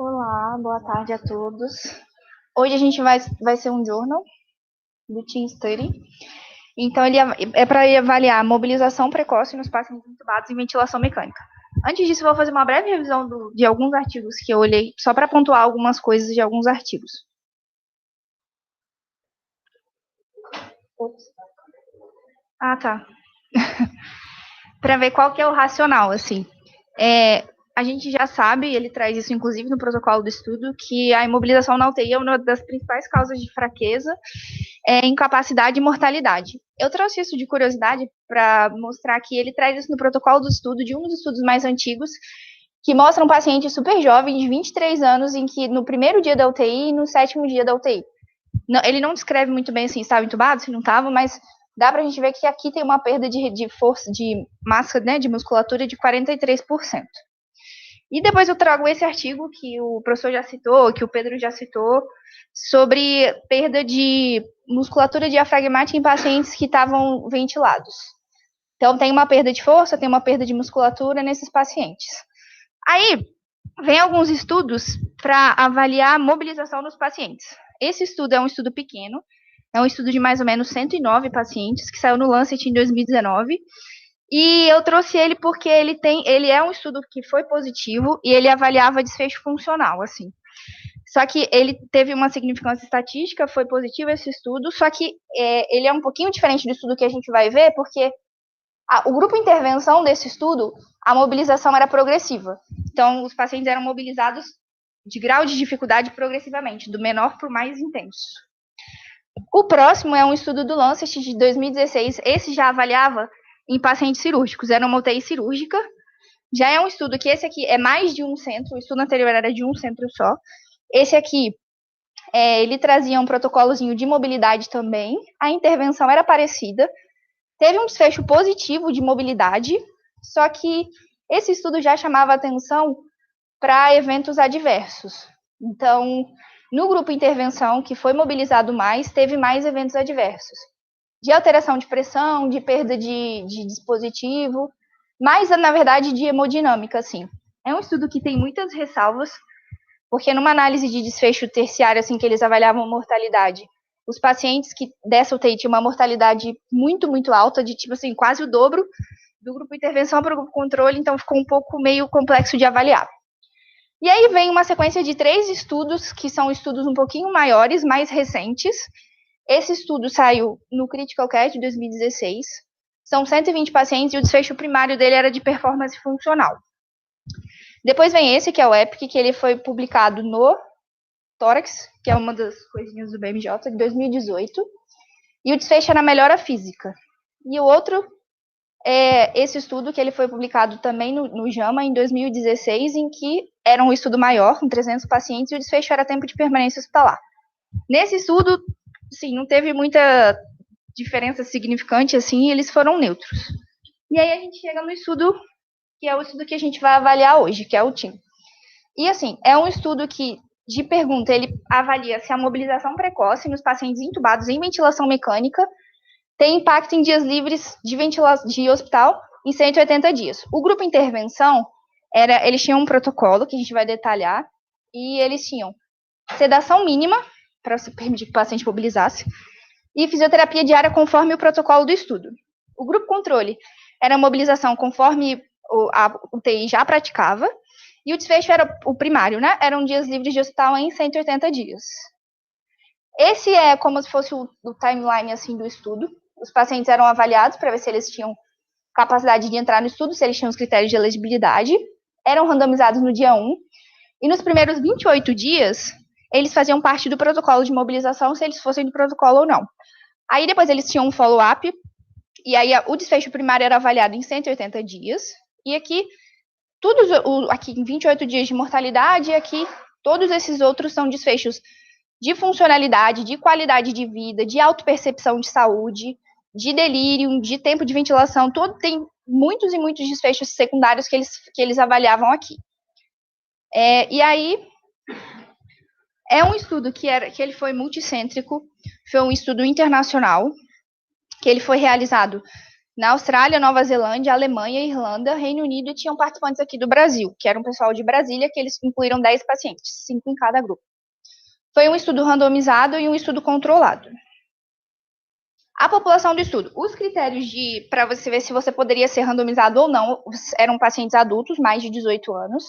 Olá, boa tarde a todos. Hoje a gente vai ser um journal do Team Study. Então, ele é para avaliar a mobilização precoce nos pacientes intubados em ventilação mecânica. Antes disso, eu vou fazer uma breve revisão de alguns artigos que eu olhei, só para pontuar algumas coisas de alguns artigos. Ops. Ah, tá. Para ver qual que é o racional, assim. A gente já sabe, ele traz isso inclusive no protocolo do estudo, que a imobilização na UTI é uma das principais causas de fraqueza, incapacidade e mortalidade. Eu trouxe isso de curiosidade para mostrar que ele traz isso no protocolo do estudo, de um dos estudos mais antigos, que mostra um paciente super jovem, de 23 anos, em que no primeiro dia da UTI e no sétimo dia da UTI. Ele não descreve muito bem assim, estava entubado, se não estava, mas dá para a gente ver que aqui tem uma perda de força, de massa, né, de musculatura de 43%. E depois eu trago esse artigo que o professor já citou, que o Pedro já citou, sobre perda de musculatura diafragmática em pacientes que estavam ventilados. Então, tem uma perda de força, tem uma perda de musculatura nesses pacientes. Aí, vem alguns estudos para avaliar a mobilização dos pacientes. Esse estudo é um estudo pequeno, é um estudo de mais ou menos 109 pacientes, que saiu no Lancet em 2019, e eu trouxe ele porque ele é um estudo que foi positivo e ele avaliava desfecho funcional, assim. Só que ele teve uma significância estatística, foi positivo esse estudo, só que ele é um pouquinho diferente do estudo que a gente vai ver, porque o grupo intervenção desse estudo, a mobilização era progressiva. Então, os pacientes eram mobilizados de grau de dificuldade progressivamente, do menor para o mais intenso. O próximo é um estudo do Lancet de 2016. Esse já avaliava em pacientes cirúrgicos, era uma UTI cirúrgica. Já é um estudo que esse aqui é mais de um centro, o estudo anterior era de um centro só. Esse aqui, ele trazia um protocolozinho de mobilidade também. A intervenção era parecida. Teve um desfecho positivo de mobilidade, só que esse estudo já chamava atenção para eventos adversos. Então, no grupo intervenção, que foi mobilizado mais, teve mais eventos adversos. De alteração de pressão, de perda de dispositivo, mas, na verdade, de hemodinâmica, assim. É um estudo que tem muitas ressalvas, porque numa análise de desfecho terciário, assim, que eles avaliavam mortalidade, os pacientes que dessa UTI tinham uma mortalidade muito, muito alta, de tipo assim, quase o dobro do grupo intervenção para o grupo controle, então ficou um pouco meio complexo de avaliar. E aí vem uma sequência de 3 estudos, que são estudos um pouquinho maiores, mais recentes. Esse estudo saiu no Critical Care de 2016. São 120 pacientes e o desfecho primário dele era de performance funcional. Depois vem esse, que é o EPIC, que ele foi publicado no Tórax, que é uma das coisinhas do BMJ, de 2018. E o desfecho era melhora física. E o outro é esse estudo que ele foi publicado também no JAMA em 2016, em que era um estudo maior, com 300 pacientes, e o desfecho era tempo de permanência hospitalar. Nesse estudo, sim, não teve muita diferença significante, assim, eles foram neutros. E aí a gente chega no estudo, que é o estudo que a gente vai avaliar hoje, que é o TIM. E, assim, é um estudo que, de pergunta, ele avalia se a mobilização precoce nos pacientes intubados em ventilação mecânica tem impacto em dias livres de hospital em 180 dias. O grupo intervenção, eles tinham um protocolo, que a gente vai detalhar, e eles tinham sedação mínima, para se permitir que o paciente mobilizasse, e fisioterapia diária conforme o protocolo do estudo. O grupo controle era a mobilização conforme a UTI já praticava, e o desfecho era o primário, né? Eram dias livres de hospital em 180 dias. Esse é como se fosse o timeline assim do estudo. Os pacientes eram avaliados para ver se eles tinham capacidade de entrar no estudo, se eles tinham os critérios de elegibilidade. Eram randomizados no dia 1. E nos primeiros 28 dias, eles faziam parte do protocolo de mobilização, se eles fossem do protocolo ou não. Aí depois eles tinham um follow-up, e aí o desfecho primário era avaliado em 180 dias. E aqui, aqui em 28 dias de mortalidade, e aqui todos esses outros são desfechos de funcionalidade, de qualidade de vida, de autopercepção de saúde, de delírio, de tempo de ventilação, tem muitos e muitos desfechos secundários que eles avaliavam aqui. E aí, é um estudo que ele foi multicêntrico, foi um estudo internacional, que ele foi realizado Na Austrália, Nova Zelândia, Alemanha, Irlanda, Reino Unido, tinham participantes aqui do Brasil, que era um pessoal de Brasília, que eles incluíram 10 pacientes, 5 em cada grupo. Foi um estudo randomizado e um estudo controlado. A população do estudo. Os critérios para você ver se você poderia ser randomizado ou não eram pacientes adultos, mais de 18 anos,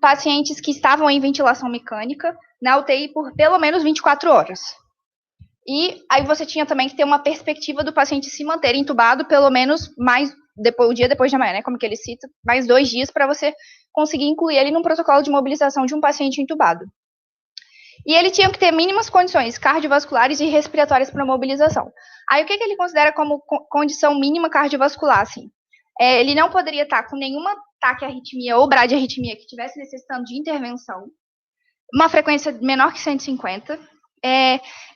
pacientes que estavam em ventilação mecânica, na UTI por pelo menos 24 horas. E aí você tinha também que ter uma perspectiva do paciente se manter entubado pelo menos o dia depois de amanhã, né? Como que ele cita, mais 2 dias para você conseguir incluir ele num protocolo de mobilização de um paciente entubado. E ele tinha que ter mínimas condições cardiovasculares e respiratórias para mobilização. Aí o que ele considera como condição mínima cardiovascular, assim? Ele não poderia estar com nenhuma taquiarritmia ou bradiarritmia que estivesse necessitando de intervenção, uma frequência menor que 150.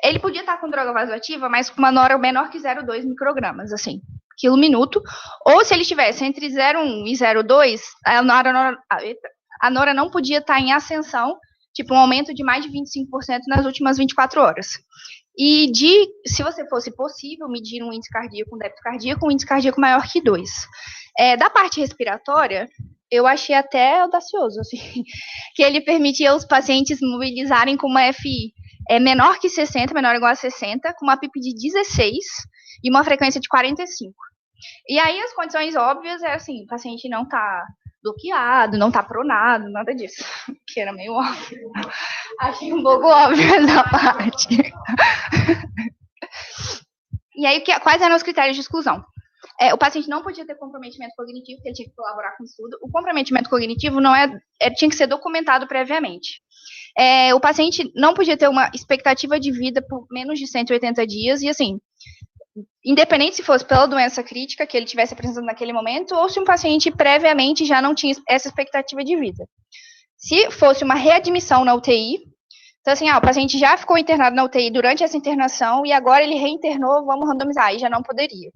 Ele podia estar com droga vasoativa, mas com uma nora menor que 0,2 microgramas, assim, quilo minuto. Ou se ele estivesse entre 0,1 e 0,2, a nora não podia estar em ascensão, tipo um aumento de mais de 25% nas últimas 24 horas. E se você fosse possível, medir um índice cardíaco, um débito cardíaco, um índice cardíaco maior que 2. Da parte respiratória, eu achei até audacioso, assim, que ele permitia os pacientes mobilizarem com uma FI menor que 60, menor ou igual a 60, com uma PIP de 16 e uma frequência de 45. E aí as condições óbvias assim, o paciente não está bloqueado, não está pronado, nada disso, que era meio óbvio. Achei um pouco óbvio essa parte. E aí, quais eram os critérios de exclusão? O paciente não podia ter comprometimento cognitivo, porque ele tinha que colaborar com o estudo. O comprometimento cognitivo tinha que ser documentado previamente. O paciente não podia ter uma expectativa de vida por menos de 180 dias, e assim, independente se fosse pela doença crítica que ele estivesse apresentando naquele momento, ou se um paciente previamente já não tinha essa expectativa de vida. Se fosse uma readmissão na UTI, então assim, o paciente já ficou internado na UTI durante essa internação e agora ele reinternou, vamos randomizar, aí já não poderia.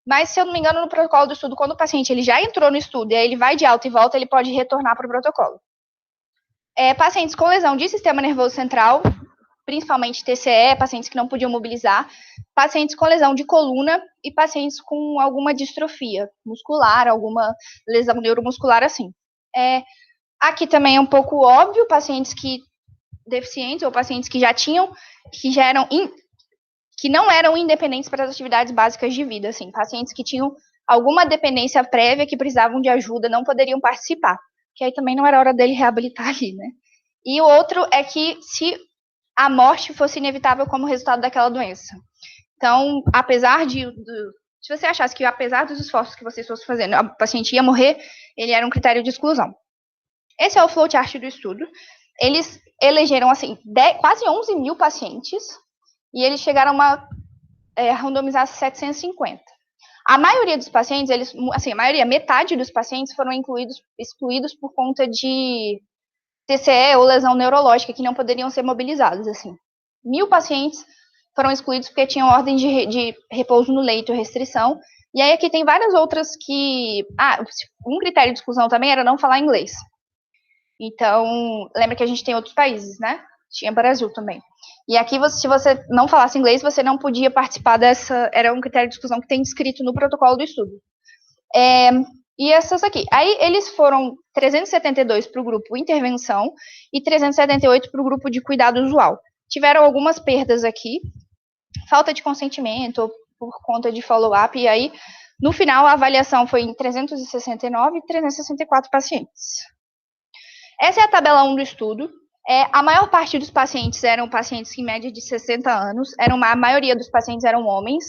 Mas, se eu não me engano, no protocolo do estudo, quando o paciente ele já entrou no estudo e aí ele vai de alta e volta, ele pode retornar para o protocolo. Pacientes com lesão de sistema nervoso central, principalmente TCE, pacientes que não podiam mobilizar, pacientes com lesão de coluna e pacientes com alguma distrofia muscular, alguma lesão neuromuscular assim. Aqui também é um pouco óbvio, pacientes deficientes ou pacientes que que não eram independentes para as atividades básicas de vida, assim, pacientes que tinham alguma dependência prévia que precisavam de ajuda não poderiam participar, que aí também não era hora dele reabilitar ali, né? E o outro é que se a morte fosse inevitável como resultado daquela doença. Então, se você achasse que apesar dos esforços que vocês fossem fazendo, o paciente ia morrer, ele era um critério de exclusão. Esse é o flowchart do estudo. Eles elegeram, assim, quase 11 mil pacientes e eles chegaram a randomizar 750. A maioria dos pacientes, metade dos pacientes foram excluídos por conta de TCE ou lesão neurológica, que não poderiam ser mobilizados, assim. 1.000 pacientes foram excluídos porque tinham ordem de repouso no leito, restrição. E aí aqui tem várias outras que... um critério de exclusão também era não falar inglês. Então, lembra que a gente tem outros países, né? Tinha Brasil também. E aqui, se você não falasse inglês, você não podia participar dessa... Era um critério de exclusão que tem descrito no protocolo do estudo. E essas aqui. Aí, eles foram 372 para o grupo intervenção e 378 para o grupo de cuidado usual. Tiveram algumas perdas aqui, falta de consentimento por conta de follow-up, e aí, no final, a avaliação foi em 369 e 364 pacientes. Essa é a tabela 1 do estudo. A maior parte dos pacientes eram pacientes em média de 60 anos, a maioria dos pacientes eram homens,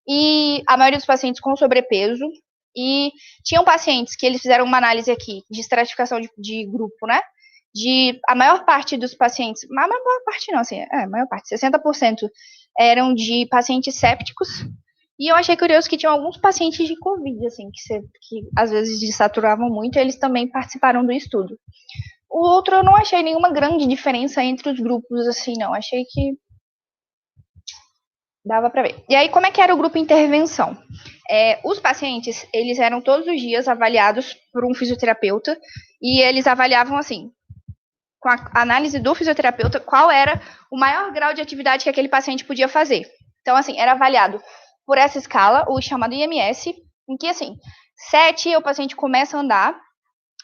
e a maioria dos pacientes com sobrepeso, e tinham pacientes que eles fizeram uma análise aqui de estratificação de grupo, né? A maior parte dos pacientes, a maior parte não, assim, a maior parte, 60% eram de pacientes sépticos, e eu achei curioso que tinham alguns pacientes de Covid, assim, que às vezes desaturavam muito, e eles também participaram do estudo. O outro eu não achei nenhuma grande diferença entre os grupos, assim, não. Achei que dava para ver. E aí, como é que era o grupo intervenção? Os pacientes, eles eram todos os dias avaliados por um fisioterapeuta, e eles avaliavam, assim, com a análise do fisioterapeuta, qual era o maior grau de atividade que aquele paciente podia fazer. Então, assim, era avaliado por essa escala, o chamado IMS, em que, assim, 7 o paciente começa a andar,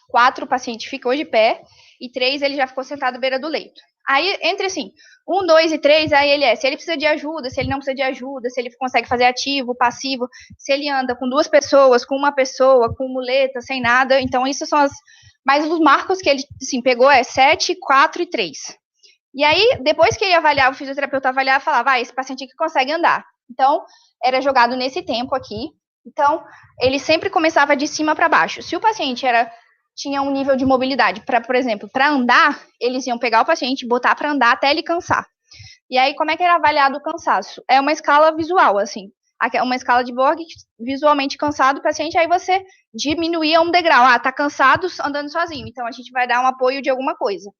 4 o paciente ficou de pé, e 3 ele já ficou sentado à beira do leito. Aí, entre assim, 1, 2 e 3, aí ele se ele precisa de ajuda, se ele não precisa de ajuda, se ele consegue fazer ativo, passivo, se ele anda com 2 pessoas, com 1 pessoa, com muleta, sem nada. Então, isso são mas os marcos que ele, assim, pegou 7, 4 e 3. E aí, depois que ele avaliava, o fisioterapeuta avaliava, falava, esse paciente aqui consegue andar. Então, era jogado nesse tempo aqui. Então, ele sempre começava de cima para baixo. Se o paciente tinha um nível de mobilidade, por exemplo, para andar, eles iam pegar o paciente, botar para andar até ele cansar. E aí, como é que era avaliado o cansaço? É uma escala visual, assim. Uma escala de Borg, visualmente cansado o paciente, aí você diminuía um degrau. Tá cansado andando sozinho, então a gente vai dar um apoio de alguma coisa.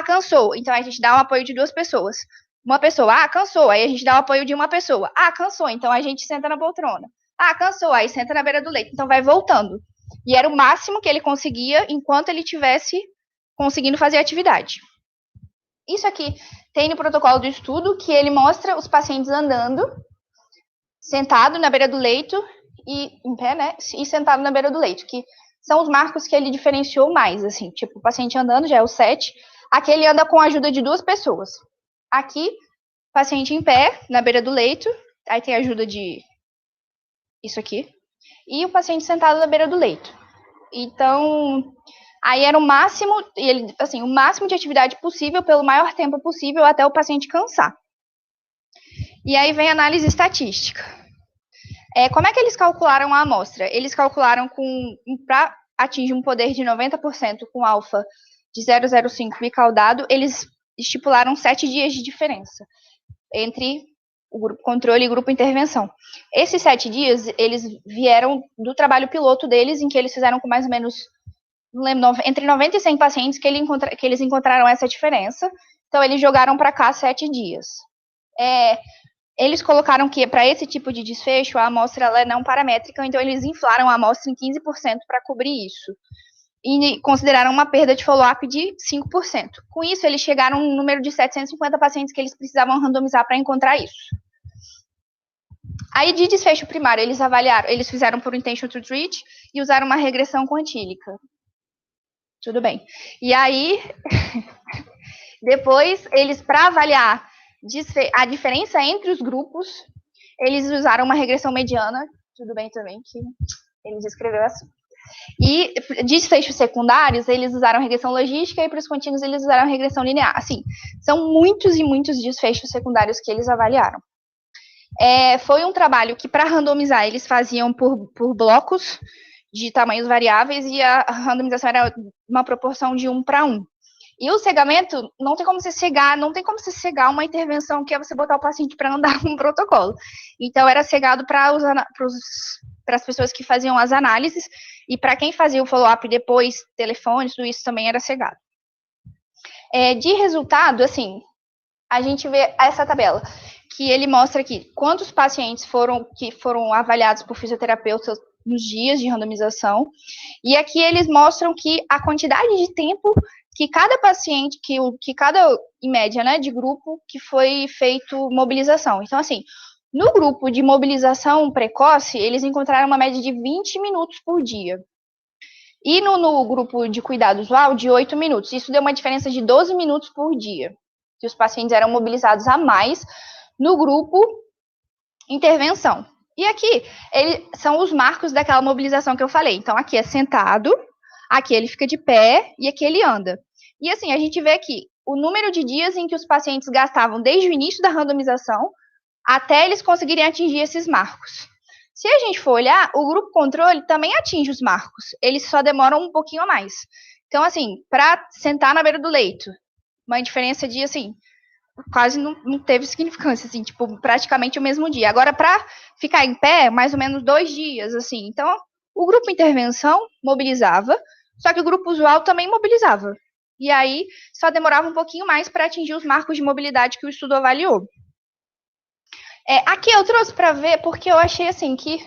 Cansou, então a gente dá um apoio de 2 pessoas. Uma pessoa, cansou, aí a gente dá o apoio de 1 pessoa. Cansou, então a gente senta na poltrona. Cansou, aí senta na beira do leito. Então vai voltando. E era o máximo que ele conseguia enquanto ele tivesse conseguindo fazer atividade. Isso aqui tem no protocolo do estudo, que ele mostra os pacientes andando, sentado na beira do leito, e em pé, né? E sentado na beira do leito, que são os marcos que ele diferenciou mais, assim. Tipo, o paciente andando já é o 7. Aqui ele anda com a ajuda de 2 pessoas. Aqui, paciente em pé, na beira do leito. Aí tem a ajuda de isso aqui. E o paciente sentado na beira do leito. Então, aí era o máximo, assim, o máximo de atividade possível pelo maior tempo possível até o paciente cansar. E aí vem a análise estatística. Como é que eles calcularam a amostra? Eles calcularam para atingir um poder de 90% com alfa de 0,05 bicaudado, eles estipularam 7 dias de diferença entre o grupo controle e o grupo intervenção. Esses 7 dias, eles vieram do trabalho piloto deles, em que eles fizeram com mais ou menos, não lembro, entre 90 e 100 pacientes que eles encontraram essa diferença. Então, eles jogaram para cá 7 dias. Eles colocaram que para esse tipo de desfecho, a amostra ela é não paramétrica, então eles inflaram a amostra em 15% para cobrir isso. E consideraram uma perda de follow-up de 5%. Com isso, eles chegaram a um número de 750 pacientes que eles precisavam randomizar para encontrar isso. Aí, de desfecho primário, eles fizeram por intention to treat e usaram uma regressão quantílica. Tudo bem. E aí, depois, eles, para avaliar a diferença entre os grupos, eles usaram uma regressão mediana. Tudo bem também, que ele descreveu assim. E desfechos secundários, eles usaram regressão logística, e para os contínuos eles usaram regressão linear. Assim, são muitos e muitos desfechos secundários que eles avaliaram. Foi um trabalho que, para randomizar, eles faziam por blocos de tamanhos variáveis, e a randomização era uma proporção de 1 para 1. E o cegamento, não tem como você cegar uma intervenção que é você botar o paciente para andar com um protocolo. Então, era cegado para as pessoas que faziam as análises, e para quem fazia o follow-up depois, telefone, tudo isso também era cegado. De resultado, assim, a gente vê essa tabela, que ele mostra aqui quantos pacientes foram avaliados por fisioterapeutas nos dias de randomização, e aqui eles mostram que a quantidade de tempo que cada paciente, que cada, em média, né, de grupo, que foi feito mobilização. Então, assim, no grupo de mobilização precoce, eles encontraram uma média de 20 minutos por dia. E no grupo de cuidado usual, de 8 minutos. Isso deu uma diferença de 12 minutos por dia, que os pacientes eram mobilizados a mais no grupo intervenção. E aqui, são os marcos daquela mobilização que eu falei. Então, aqui é sentado, aqui ele fica de pé e aqui ele anda. E assim, a gente vê aqui o número de dias em que os pacientes gastavam desde o início da randomização até eles conseguirem atingir esses marcos. Se a gente for olhar, o grupo controle também atinge os marcos, eles só demoram um pouquinho a mais. Então, assim, para sentar na beira do leito, uma diferença de, assim, quase não teve significância, assim, tipo, praticamente o mesmo dia. Agora, para ficar em pé, mais ou menos 2 dias, assim. Então, o grupo intervenção mobilizava, só que o grupo usual também mobilizava. E aí, só demorava um pouquinho mais para atingir os marcos de mobilidade que o estudo avaliou. Aqui eu trouxe para ver, porque eu achei, assim, que...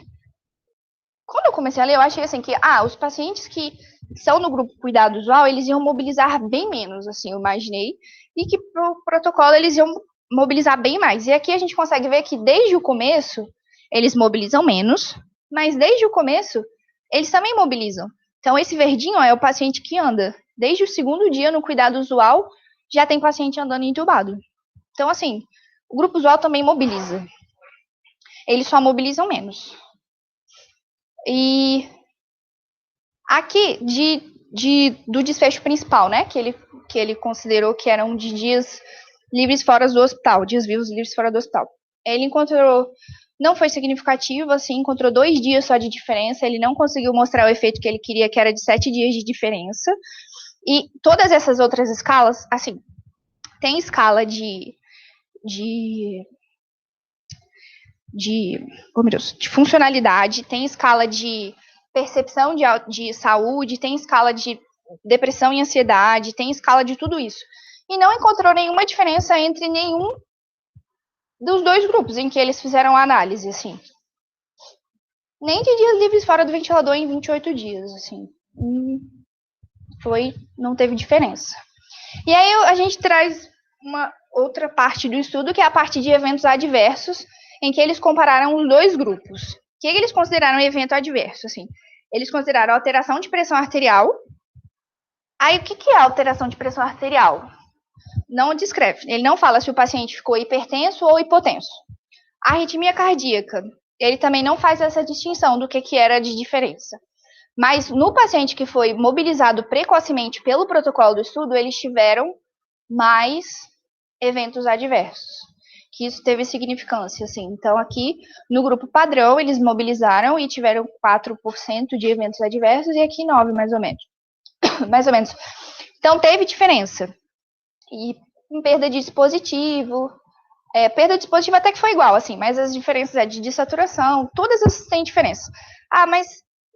Quando eu comecei a ler, eu achei, assim, que, os pacientes que são no grupo cuidado usual, eles iam mobilizar bem menos, assim, eu imaginei, e que pro protocolo eles iam mobilizar bem mais. E aqui a gente consegue ver que, desde o começo, eles mobilizam menos, mas desde o começo, eles também mobilizam. Então, esse verdinho é o paciente que anda. Desde o segundo dia, no cuidado usual, já tem paciente andando entubado. Então, assim, o grupo usual também mobiliza. Eles só mobilizam menos. E aqui, do desfecho principal, né, que ele considerou que eram de dias livres fora do hospital, dias vivos livres fora do hospital. Ele encontrou, não foi significativo, assim, encontrou 2 dias só de diferença, ele não conseguiu mostrar o efeito que ele queria, que era de 7 dias de diferença. E todas essas outras escalas, assim, tem escala de oh meu Deus, de funcionalidade, tem escala de percepção de saúde, tem escala de depressão e ansiedade, tem escala de tudo isso. E não encontrou nenhuma diferença entre nenhum dos 2 grupos em que eles fizeram a análise, assim. Nem de dias livres fora do ventilador em 28 dias, assim. Não teve diferença. E aí a gente traz uma outra parte do estudo, que é a parte de eventos adversos, em que eles compararam os 2 grupos. O que eles consideraram evento adverso? Assim, eles consideraram alteração de pressão arterial. Aí, o que é alteração de pressão arterial? Não descreve. Ele não fala se o paciente ficou hipertenso ou hipotenso. A arritmia cardíaca, ele também não faz essa distinção do que era de diferença. Mas no paciente que foi mobilizado precocemente pelo protocolo do estudo, eles tiveram mais eventos adversos, que isso teve significância, assim. Então, aqui, no grupo padrão, eles mobilizaram e tiveram 4% de eventos adversos, e aqui 9%, mais ou menos. Mais ou menos. Então, teve diferença. E perda de dispositivo, perda de dispositivo até que foi igual, assim, mas as diferenças de desaturação, todas essas têm diferença. Ah, mas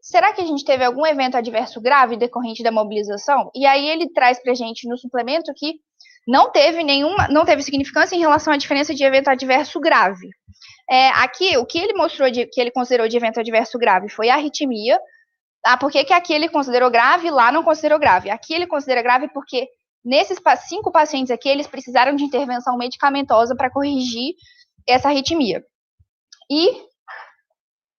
será que a gente teve algum evento adverso grave decorrente da mobilização? E aí ele traz pra gente no suplemento que não teve significância em relação à diferença de evento adverso grave. Aqui, o que ele mostrou que ele considerou de evento adverso grave foi a arritmia. Por que aqui ele considerou grave e lá não considerou grave? Aqui ele considera grave porque nesses 5 pacientes aqui, eles precisaram de intervenção medicamentosa para corrigir essa arritmia. E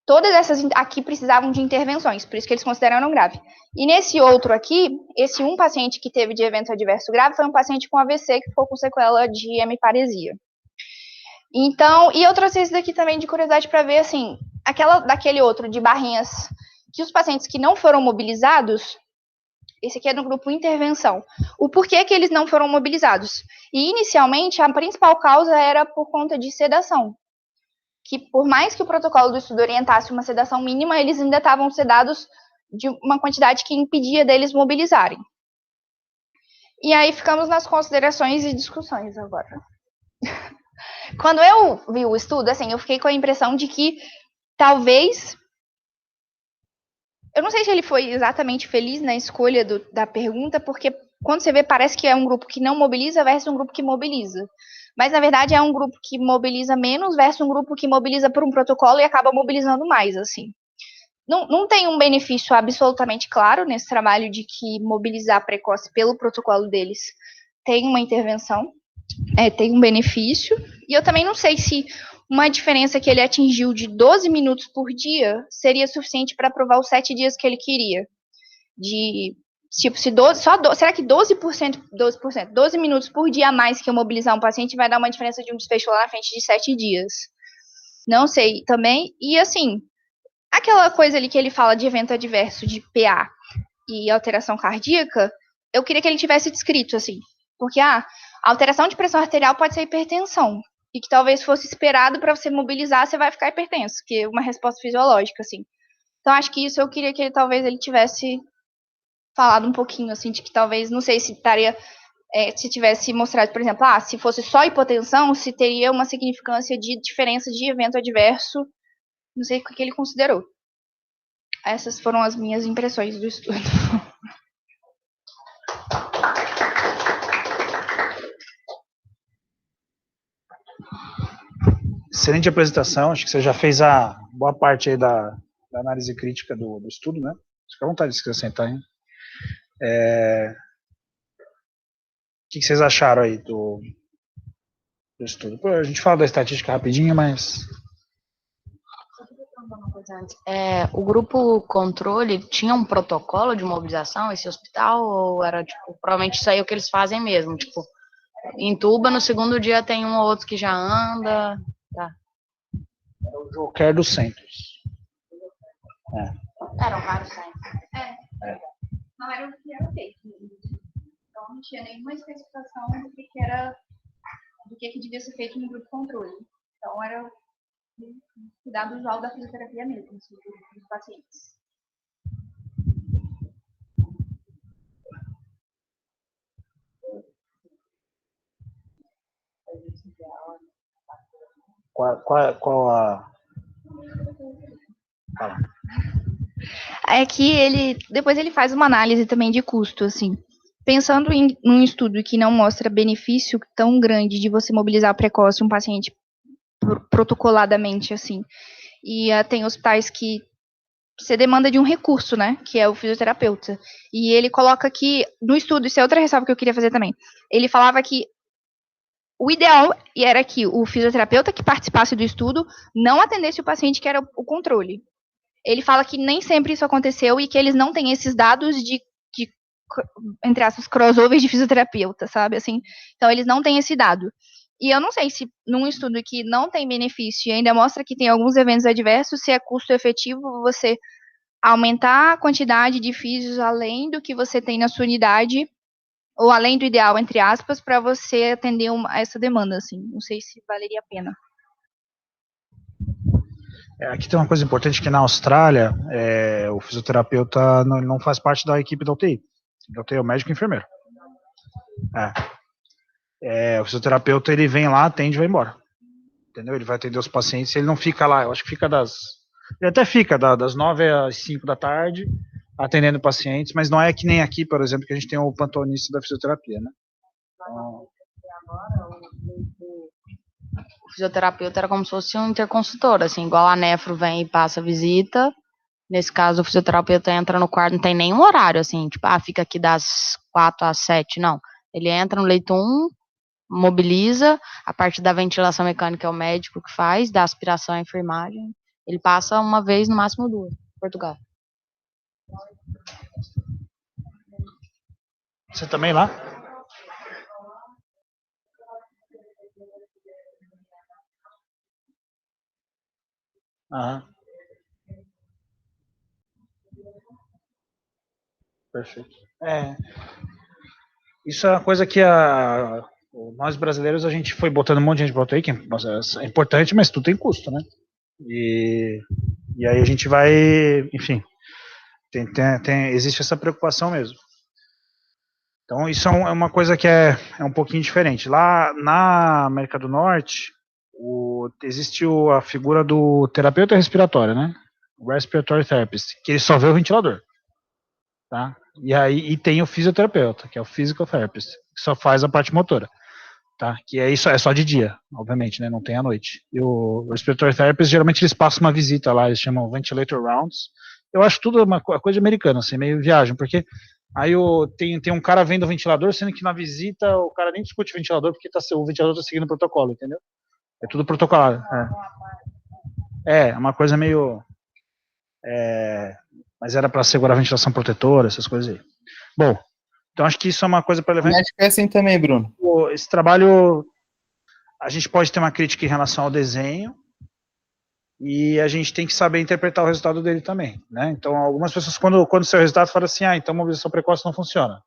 todas essas aqui precisavam de intervenções, por isso que eles consideraram grave. E nesse outro aqui, esse um paciente que teve de evento adverso grave foi um paciente com AVC que ficou com sequela de hemiparesia. Então, e eu trouxe esse daqui também de curiosidade para ver, assim, daquele outro de barrinhas, que os pacientes que não foram mobilizados, esse aqui é no grupo intervenção, o porquê que eles não foram mobilizados. E inicialmente, a principal causa era por conta de sedação, que por mais que o protocolo do estudo orientasse uma sedação mínima, eles ainda estavam sedados de uma quantidade que impedia deles mobilizarem. E aí ficamos nas considerações e discussões agora. Quando eu vi o estudo, assim, eu fiquei com a impressão de que talvez... Eu não sei se ele foi exatamente feliz na escolha da pergunta, porque quando você vê, parece que é um grupo que não mobiliza versus um grupo que mobiliza. Mas, na verdade, é um grupo que mobiliza menos versus um grupo que mobiliza por um protocolo e acaba mobilizando mais, assim. Não tem um benefício absolutamente claro nesse trabalho de que mobilizar precoce pelo protocolo deles tem uma intervenção, tem um benefício. E eu também não sei se uma diferença que ele atingiu de 12 minutos por dia seria suficiente para provar os 7 dias que ele queria. Tipo, será que 12 minutos por dia a mais que eu mobilizar um paciente vai dar uma diferença de um desfecho lá na frente de 7 dias? Não sei também. E assim, aquela coisa ali que ele fala de evento adverso, de PA e alteração cardíaca, eu queria que ele tivesse descrito, assim. Porque, a alteração de pressão arterial pode ser hipertensão. E que talvez fosse esperado para você mobilizar, você vai ficar hipertenso, que é uma resposta fisiológica, assim. Então, acho que isso eu queria que talvez ele tivesse falado um pouquinho, assim, de que talvez, não sei se estaria, se tivesse mostrado, por exemplo, se fosse só hipotensão, se teria uma significância de diferença de evento adverso, não sei o que ele considerou. Essas foram as minhas impressões do estudo. Excelente apresentação, acho que você já fez a boa parte aí da análise crítica do estudo, né? Fica à vontade de se acrescentar, hein? O que vocês acharam aí do estudo? A gente fala da estatística rapidinho, mas... O grupo controle tinha um protocolo de mobilização, esse hospital, ou era, tipo, provavelmente isso aí é o que eles fazem mesmo, tipo, entuba, no segundo dia tem um ou outro que já anda, tá? É o Joker dos centros. Eram vários centros. Não era o que era feito. Então não tinha nenhuma especificação do que devia ser feito no grupo controle. Então era o cuidado usual da fisioterapia mesmo, assim, dos pacientes. Qual a... Fala. É que depois ele faz uma análise também de custo, assim. Pensando num estudo que não mostra benefício tão grande de você mobilizar precoce um paciente protocoladamente, assim. E tem hospitais que você demanda de um recurso, né? Que é o fisioterapeuta. E ele coloca que, no estudo, isso é outra ressalva que eu queria fazer também. Ele falava que o ideal era que o fisioterapeuta que participasse do estudo não atendesse o paciente que era o controle. Ele fala que nem sempre isso aconteceu e que eles não têm esses dados de entre aspas, crossovers de fisioterapeuta, sabe? Assim, então eles não têm esse dado. E eu não sei se num estudo que não tem benefício e ainda mostra que tem alguns eventos adversos, se é custo efetivo você aumentar a quantidade de físios além do que você tem na sua unidade, ou além do ideal, entre aspas, para você atender essa demanda, assim. Não sei se valeria a pena. Aqui tem uma coisa importante que na Austrália, o fisioterapeuta não faz parte da equipe da UTI. Da UTI é o médico e o enfermeiro. O fisioterapeuta, ele vem lá, atende e vai embora. Entendeu? Ele vai atender os pacientes, ele não fica lá, eu acho que fica ele até fica das 9 às 5 da tarde, atendendo pacientes, mas não é que nem aqui, por exemplo, que a gente tem o plantonista da fisioterapia, né? Então, O fisioterapeuta era como se fosse um interconsultor, assim, igual a nefro vem e passa visita. Nesse caso, o fisioterapeuta entra no quarto, não tem nenhum horário, assim, tipo, fica aqui das 4 às 7, não. Ele entra no leito 1, mobiliza, a parte da ventilação mecânica é o médico que faz, da aspiração à enfermagem. Ele passa uma vez, no máximo duas, em Portugal. Você também lá? Aham. Perfeito. Isso é uma coisa que nós brasileiros, a gente foi botando um monte de gente para UTI, que é importante, mas tudo tem custo, né? E aí a gente vai, enfim, existe essa preocupação mesmo. Então isso é uma coisa que é um pouquinho diferente. Lá na América do Norte, existe a figura do terapeuta respiratório, né? O respiratory therapist, que ele só vê o ventilador, tá? E aí tem o fisioterapeuta, que é o physical therapist, que só faz a parte motora, tá? Que isso é só de dia, obviamente, né? Não tem à noite. E o respiratory therapist, geralmente eles passam uma visita lá, eles chamam ventilator rounds. Eu acho tudo uma coisa americana, assim, meio viagem, porque aí tem um cara vendo o ventilador, sendo que na visita o cara nem discute o ventilador, porque o ventilador tá seguindo o protocolo, entendeu? É tudo protocolado. É uma coisa meio... mas era para segurar a ventilação protetora, essas coisas aí. Bom, então acho que isso é uma coisa para levar... Acho que é assim também, Bruno. Esse trabalho, a gente pode ter uma crítica em relação ao desenho, e a gente tem que saber interpretar o resultado dele também, né? Então, algumas pessoas, quando o seu resultado, falam assim, então mobilização precoce não funciona.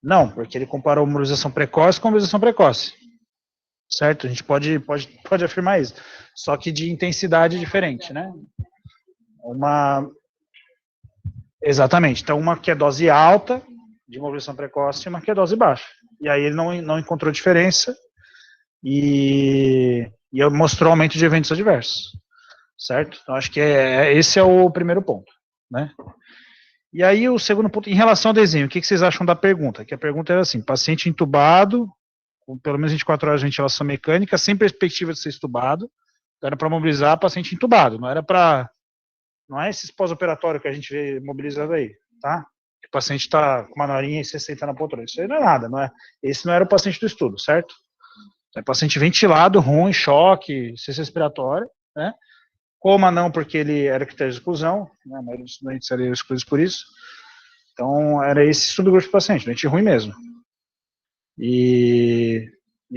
Não, porque ele comparou mobilização precoce com mobilização precoce. Certo? A gente pode afirmar isso. Só que de intensidade diferente, né? Exatamente. Então, uma que é dose alta de mobilização precoce e uma que é dose baixa. E aí ele não encontrou diferença e mostrou aumento de eventos adversos. Certo? Então, acho que esse é o primeiro ponto, né? E aí, o segundo ponto, em relação ao desenho, o que vocês acham da pergunta? Que a pergunta era assim, paciente entubado, com pelo menos 24 horas de ventilação mecânica, sem perspectiva de ser entubado, era para mobilizar paciente entubado, não é esses pós-operatórios que a gente vê mobilizando aí, tá? Que o paciente está com uma norinha e você senta na poltrona. Isso aí não é nada, esse não era o paciente do estudo, certo? É paciente ventilado, ruim, choque, ciência respiratória, né? Coma não, porque ele era critério de exclusão, né, a maioria dos estudantes eram excluídos por isso. Então, era esse subgrupo de paciente, doente ruim mesmo. E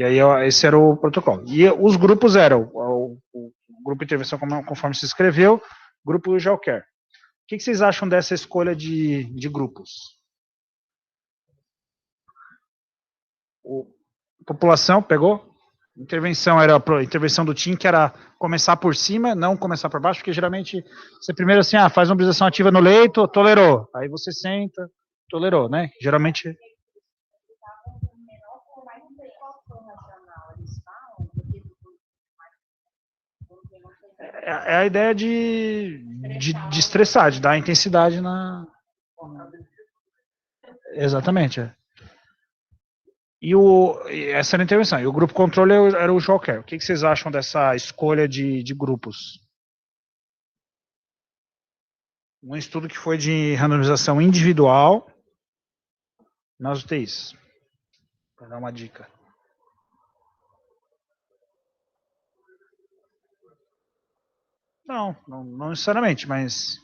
aí, esse era o protocolo. E os grupos eram o grupo de intervenção, conforme se escreveu, grupo GeoCare. O que vocês acham dessa escolha de grupos? População, pegou? Intervenção era a intervenção do TIM, que era começar por cima, não começar por baixo, porque geralmente você primeiro assim, faz uma mobilização ativa no leito, tolerou. Aí você senta, tolerou, né? Geralmente. É a ideia de estressar, de dar intensidade na. Exatamente. Essa era a intervenção. E o grupo controle era o Joker. O que vocês acham dessa escolha de grupos? Um estudo que foi de randomização individual nas UTIs. Para dar uma dica. Não necessariamente, mas...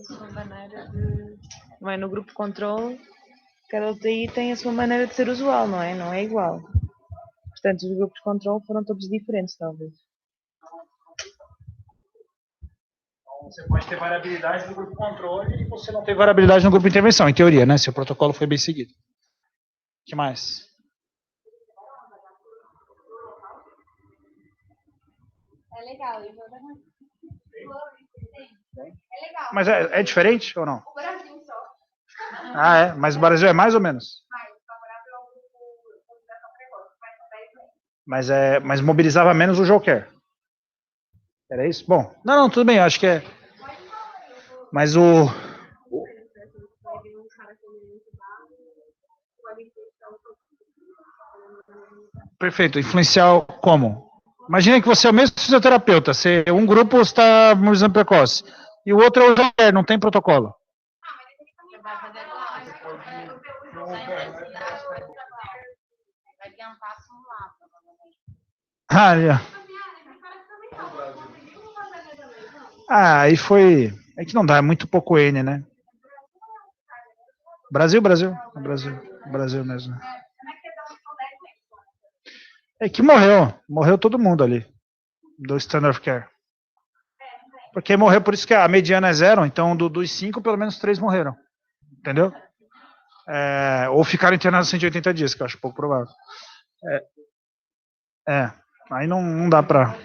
Sua maneira de... Não é no grupo de controle, cada UTI tem a sua maneira de ser usual, não é? Não é igual. Portanto, os grupos de controle foram todos diferentes, talvez. Você pode ter variabilidade no grupo de controle e você não tem variabilidade no grupo de intervenção, em teoria, né? Se o protocolo foi bem seguido. O que mais? É legal. É legal. Mas é diferente ou não? O Brasil só. Mas o Brasil é mais ou menos? Mas mobilizava menos o Joker. Era isso? Bom, não, tudo bem, acho que é. Mas Perfeito, influenciar como? Imagina que você é o mesmo fisioterapeuta, um grupo está mobilizando precoce, e o outro é o Joker, não tem protocolo. Aí foi. É que não dá, é muito pouco N, né? Brasil mesmo. É que morreu todo mundo ali, do Standard of Care. Porque morreu, por isso que a mediana é 0, então dos 5, pelo menos 3 morreram. Entendeu? Ou ficaram internados 180 dias, que eu acho pouco provável. Aí não dá pra...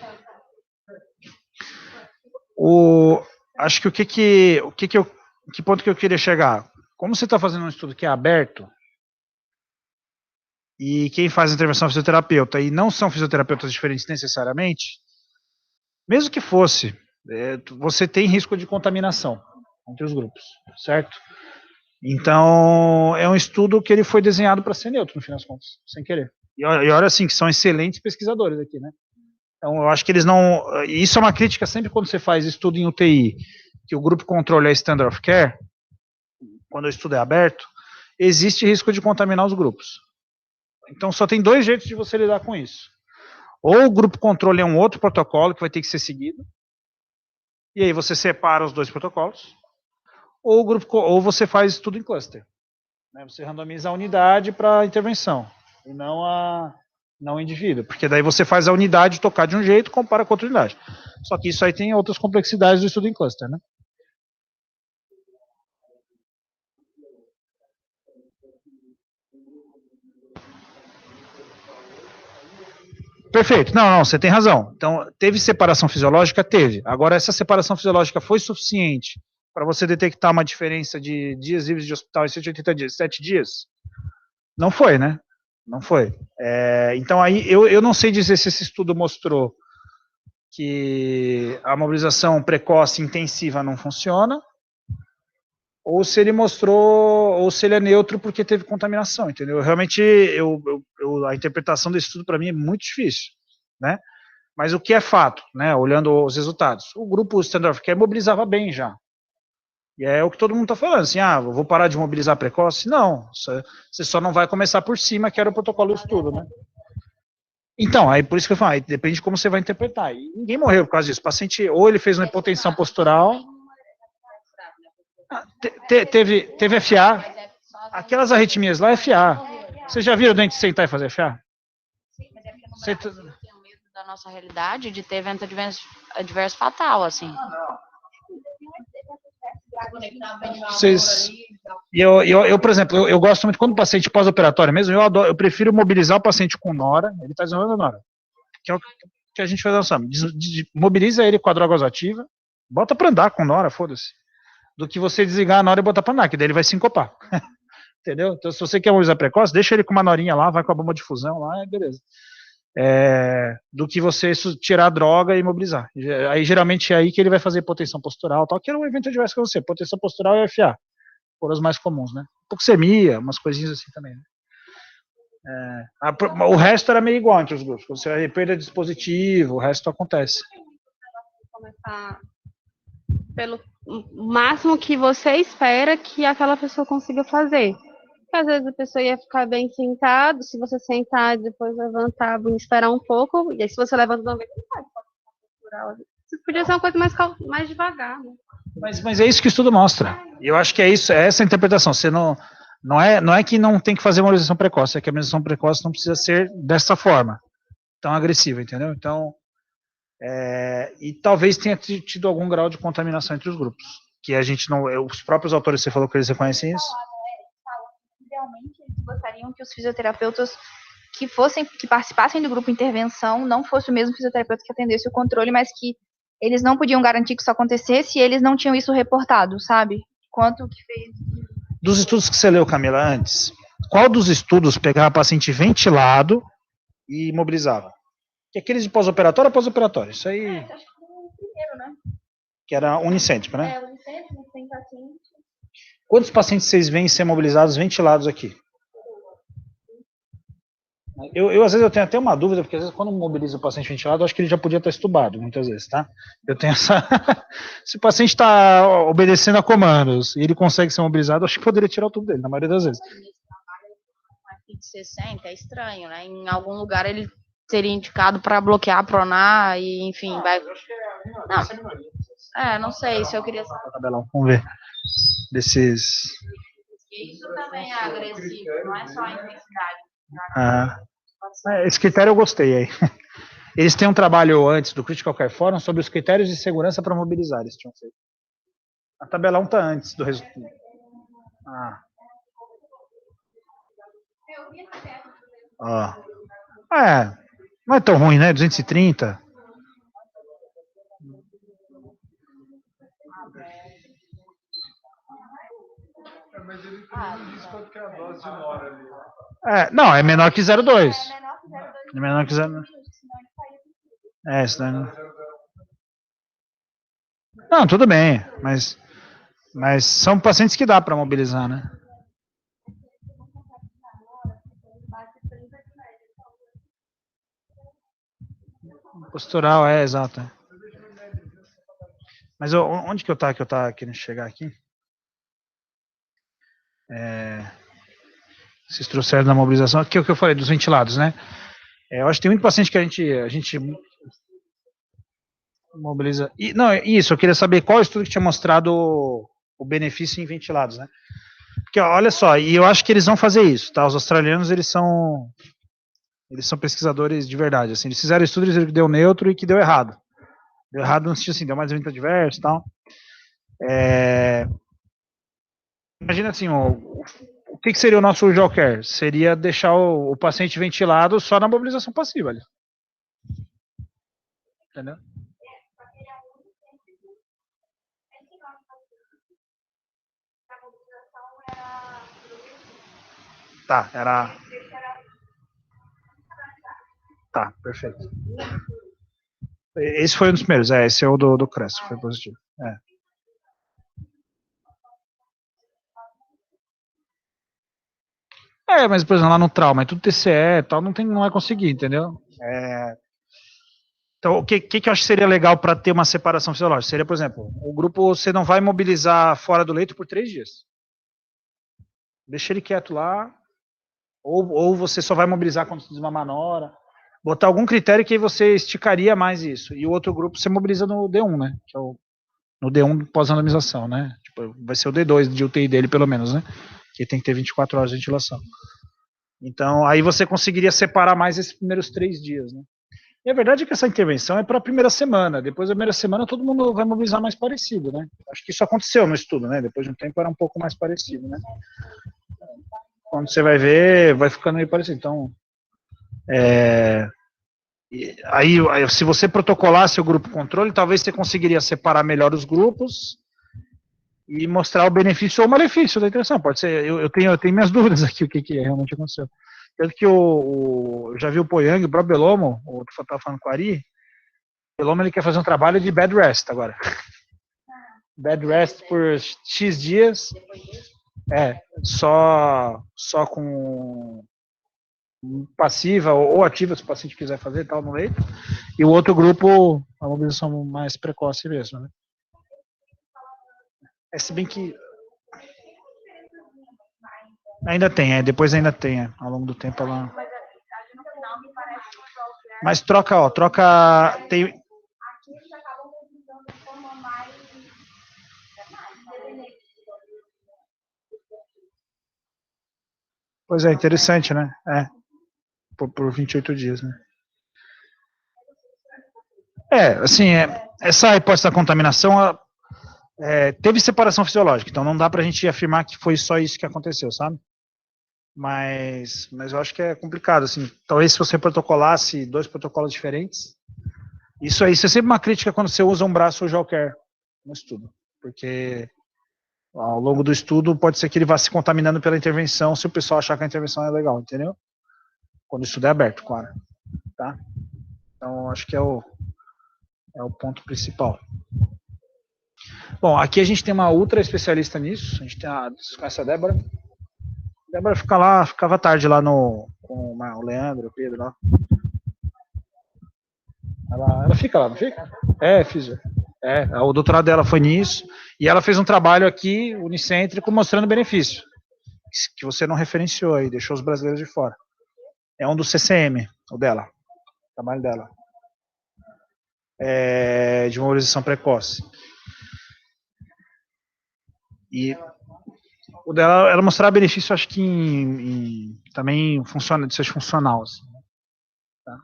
Acho que que ponto que eu queria chegar? Como você está fazendo um estudo que é aberto, e quem faz a intervenção é fisioterapeuta, e não são fisioterapeutas diferentes necessariamente, mesmo que fosse, você tem risco de contaminação entre os grupos, certo? Então, é um estudo que ele foi desenhado para ser neutro, no final das contas, sem querer. E olha assim, que são excelentes pesquisadores aqui, né? Então, eu acho que eles não... Isso é uma crítica sempre quando você faz estudo em UTI, que o grupo controle é standard of care, quando o estudo é aberto, existe risco de contaminar os grupos. Então, só tem 2 jeitos de você lidar com isso. Ou o grupo controle é um outro protocolo que vai ter que ser seguido, e aí você separa os 2 protocolos, ou você faz estudo em cluster. Né? Você randomiza a unidade para a intervenção, e não o indivíduo, porque daí você faz a unidade tocar de um jeito, compara com outra unidade. Só que isso aí tem outras complexidades do estudo em cluster, né? Perfeito. Não, você tem razão. Então, teve separação fisiológica? Teve. Agora, essa separação fisiológica foi suficiente para você detectar uma diferença de dias livres de hospital em 180 dias, 7 dias? Não foi, né? Não foi. Então, aí, eu não sei dizer se esse estudo mostrou que a mobilização precoce intensiva não funciona, ou se ele mostrou, ou se ele é neutro porque teve contaminação, entendeu? Realmente, a interpretação desse estudo para mim é muito difícil, né? Mas o que é fato, né? Olhando os resultados, o grupo Standard of Care mobilizava bem já, E é o que todo mundo está falando, assim, eu vou parar de mobilizar precoce? Não, você só não vai começar por cima, que era o protocolo de estudo, né? Então, aí por isso que eu falo, aí depende de como você vai interpretar. E ninguém morreu por causa disso. O paciente, ou ele fez uma hipotensão postural, teve FA, aquelas arritmias lá é FA. Vocês já viram o doente sentar e fazer FA? Você tem medo da nossa realidade de ter evento adverso fatal, assim. Vocês, por exemplo, eu gosto muito quando o paciente pós-operatório mesmo, eu prefiro mobilizar o paciente com nora, ele está desenvolvendo nora, que é o que a gente faz na mobiliza ele com a droga ativa, bota para andar com nora, foda-se, do que você desligar a nora e botar para andar, que daí ele vai sincopar. Entendeu? Então, se você quer mobilizar precoce, deixa ele com uma norinha lá, vai com a bomba de fusão lá, beleza. Do que você tirar a droga e imobilizar. Aí geralmente é aí que ele vai fazer hipotensão postural, tal, que era um evento adverso com você. Hipotensão postural e FA, foram os mais comuns, né? Hipoxemia, umas coisinhas assim também. Né? O resto era meio igual entre os grupos. Quando você vai perda de dispositivo, o resto acontece. Começar pelo máximo que você espera que aquela pessoa consiga fazer. Porque às vezes a pessoa ia ficar bem sentada, se você sentar e depois levantar, esperar um pouco, e aí se você levanta de uma vez, podia ser uma coisa mais devagar, né? Mas é isso que o estudo mostra. E eu acho que é essa a interpretação. Você não é que não tem que fazer mobilização precoce, é que a mobilização precoce não precisa ser dessa forma, tão agressiva, entendeu? Então, e talvez tenha tido algum grau de contaminação entre os grupos, que a gente não, os próprios autores, você falou que eles reconhecem isso. Idealmente, eles gostariam que os fisioterapeutas que participassem do grupo intervenção não fosse o mesmo fisioterapeuta que atendesse o controle, mas que eles não podiam garantir que isso acontecesse e eles não tinham isso reportado, sabe? Quanto que fez. Dos estudos que você leu, Camila, antes, qual dos estudos pegava paciente ventilado e imobilizava? Que aqueles de pós-operatório, isso aí. Acho que foi o primeiro, né? Que era unicêntrico, né? Unicêntrico, tem paciente. Quantos pacientes vocês veem ser mobilizados ventilados aqui? Eu às vezes eu tenho até uma dúvida, porque às vezes quando mobiliza o paciente ventilado, eu acho que ele já podia estar estubado, muitas vezes, tá? Eu tenho essa... Se o paciente está obedecendo a comandos e ele consegue ser mobilizado, eu acho que poderia tirar o tubo dele, na maioria das vezes. De 60 é estranho, né? Em algum lugar ele seria indicado para bloquear, pronar e, enfim, vai... Não, não sei, se eu queria saber. Tabelão, vamos ver. Desses... Isso também é agressivo, não é só a intensidade. Esse critério eu gostei aí. Eles têm um trabalho antes do Critical Care Forum sobre os critérios de segurança para mobilizar. Eles tinham feito. A tabela 1 está antes do resultado. Não é tão ruim, né? 230. Mas ele também diz quanto que é a dose de nora ali. Não, é menor que 0,2. É menor que 0,2. Isso daí não. Não, tudo bem, mas são pacientes que dá para mobilizar, né? Postural, exato. Mas onde que eu tava querendo chegar aqui? Vocês trouxeram da mobilização, que é o que eu falei, dos ventilados, né? Eu acho que tem muito paciente que a gente mobiliza. Não, isso, eu queria saber qual estudo que tinha mostrado o benefício em ventilados, né? Porque, olha só, e eu acho que eles vão fazer isso, tá? Os australianos, eles são pesquisadores de verdade, assim, eles fizeram estudos que deu neutro e que deu errado. Deu errado no sentido assim, deu mais evento adverso e tal. Imagina assim, o que seria o nosso usual care? Seria deixar o paciente ventilado só na mobilização passiva ali. Entendeu? Tá, Tá, perfeito. Esse foi um dos primeiros, esse é o do Crespo, foi positivo. Mas, por exemplo, lá no trauma, é tudo TCE e tal, não vai conseguir, entendeu? Então, o que eu acho que seria legal para ter uma separação fisiológica? Seria, por exemplo, o grupo você não vai mobilizar fora do leito por 3 dias. Deixa ele quieto lá, ou você só vai mobilizar quando se desmamar na hora. Botar algum critério que aí você esticaria mais isso. E o outro grupo você mobiliza no D1, né? Que é no D1 pós-randomização, né? Tipo, vai ser o D2 de UTI dele, pelo menos, né? Que tem que ter 24 horas de ventilação. Então, aí você conseguiria separar mais esses primeiros 3 dias, né? E a verdade é que essa intervenção é para a primeira semana. Depois da primeira semana, todo mundo vai mobilizar mais parecido, né? Acho que isso aconteceu no estudo, né? Depois de um tempo era um pouco mais parecido, né? Quando você vai ver, vai ficando meio parecido. Então, aí, se você protocolasse o grupo controle, talvez você conseguiria separar melhor os grupos e mostrar o benefício ou o malefício da intervenção. Pode ser, eu tenho minhas dúvidas aqui, o que realmente aconteceu. Tanto que eu já vi o Poyang, o próprio Belomo, o que eu estava falando com o Ari, o Belomo ele quer fazer um trabalho de bed rest agora. Bed rest por X dias, só com passiva ou ativa, se o paciente quiser fazer, tal, no leito. E o outro grupo, a mobilização mais precoce mesmo, né? Se bem que ainda tem, depois ainda tem, ao longo do tempo ela... Mas troca, tem... Pois é, interessante, né? Por 28 dias, né? Assim, essa hipótese da contaminação teve separação fisiológica, então não dá pra gente afirmar que foi só isso que aconteceu, sabe? Mas eu acho que é complicado, assim, talvez se você protocolasse 2 protocolos diferentes, isso é sempre uma crítica quando você usa um braço ou qualquer no estudo, porque ao longo do estudo pode ser que ele vá se contaminando pela intervenção se o pessoal achar que a intervenção é legal, entendeu? Quando o estudo é aberto, claro, tá? Então, acho que é o ponto principal. Bom, aqui a gente tem uma ultra especialista nisso, a gente tem essa Débora. A Débora ficava tarde lá com o Leandro, o Pedro lá. Ela fica lá, não fica? Fiz. O doutorado dela foi nisso, e ela fez um trabalho aqui, unicêntrico, mostrando benefício, que você não referenciou aí, deixou os brasileiros de fora. É um do CCM, o dela, o trabalho dela. De mobilização precoce. E o dela, ela mostrava benefício, acho que também funciona, de ser funcional. Assim, tá?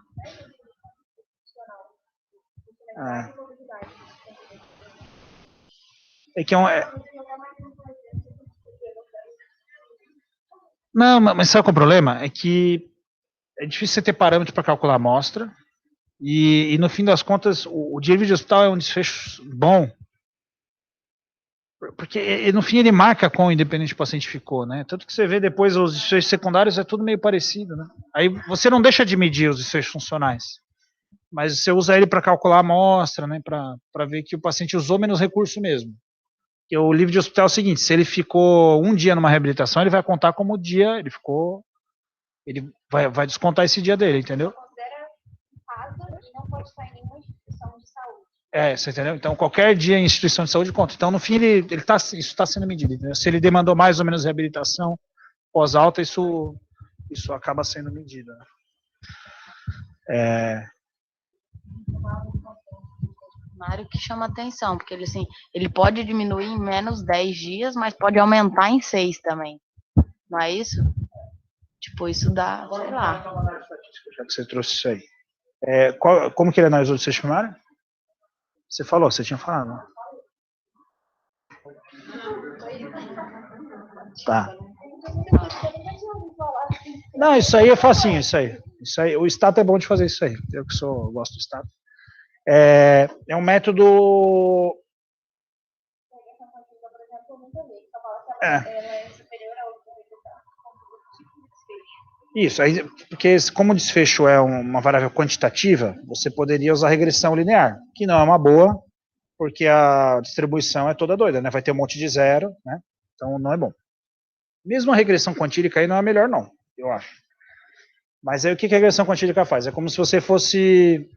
Não, mas sabe qual é o problema? É que é difícil você ter parâmetro para calcular a amostra, e no fim das contas, o desvio de hospital é um desfecho bom, porque no fim ele marca quão independente o paciente ficou, né? Tanto que você vê depois os desfechos secundários é tudo meio parecido, né? Aí você não deixa de medir os desfechos funcionais, mas você usa ele para calcular a amostra, né? Para ver que o paciente usou menos recurso mesmo. Porque o livro de hospital é o seguinte: se ele ficou um dia numa reabilitação, ele vai contar como dia ele ficou, ele vai descontar esse dia dele, entendeu? Não pode estar em nenhuma instituição de saúde. Você entendeu? Então, qualquer dia em instituição de saúde conta. Então, no fim, isso está sendo medido. Entendeu? Se ele demandou mais ou menos reabilitação pós-alta, isso acaba sendo medido. Né? Mário que chama atenção, porque ele pode diminuir em menos 10 dias, mas pode aumentar em 6 também. Não é isso? Tipo, isso dá, sei lá. Já que você trouxe isso aí. Como que ele analisou o desfecho primário? Você falou, você tinha falado. Né? Tá. Não, isso aí é facinho, isso aí. O stato é bom de fazer isso aí. Eu gosto do stato. É um método... Isso, aí, porque como o desfecho é uma variável quantitativa, você poderia usar regressão linear, que não é uma boa, porque a distribuição é toda doida, né? Vai ter um monte de zero, né? Então não é bom. Mesmo a regressão quantílica aí não é melhor não, eu acho. Mas aí o que a regressão quantílica faz? É como se você fosse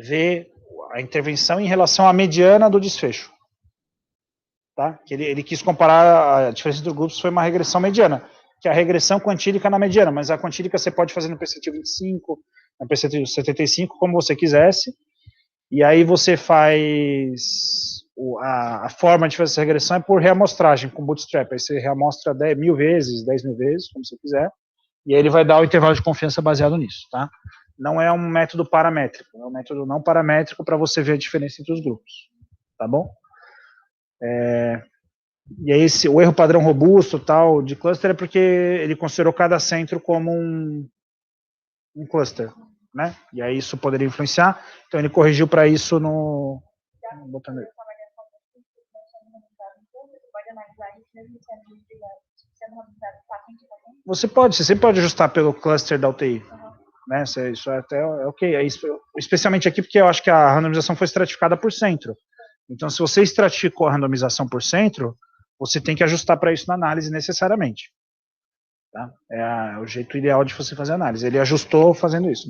ver a intervenção em relação à mediana do desfecho. Tá? Que ele quis comparar a diferença entre grupos, foi uma regressão mediana, que é a regressão quantílica na mediana, mas a quantílica você pode fazer no percentil 25, no percentil 75, como você quisesse, e aí você faz a forma de fazer essa regressão é por reamostragem com bootstrap, aí você reamostra 10.000 vezes, 10.000 vezes, como você quiser, e aí ele vai dar o intervalo de confiança baseado nisso, tá? Não é um método paramétrico, é um método não paramétrico para você ver a diferença entre os grupos, tá bom? E aí o erro padrão robusto tal de cluster é porque ele considerou cada centro como um cluster, né? E aí isso poderia influenciar, então ele corrigiu para isso no... Botando aí. Você sempre pode ajustar pelo cluster da UTI, né? Isso é até ok, especialmente aqui porque eu acho que a randomização foi estratificada por centro. Então, se você estratificou a randomização por centro, você tem que ajustar para isso na análise necessariamente. Tá? É o jeito ideal de você fazer a análise. Ele ajustou fazendo isso,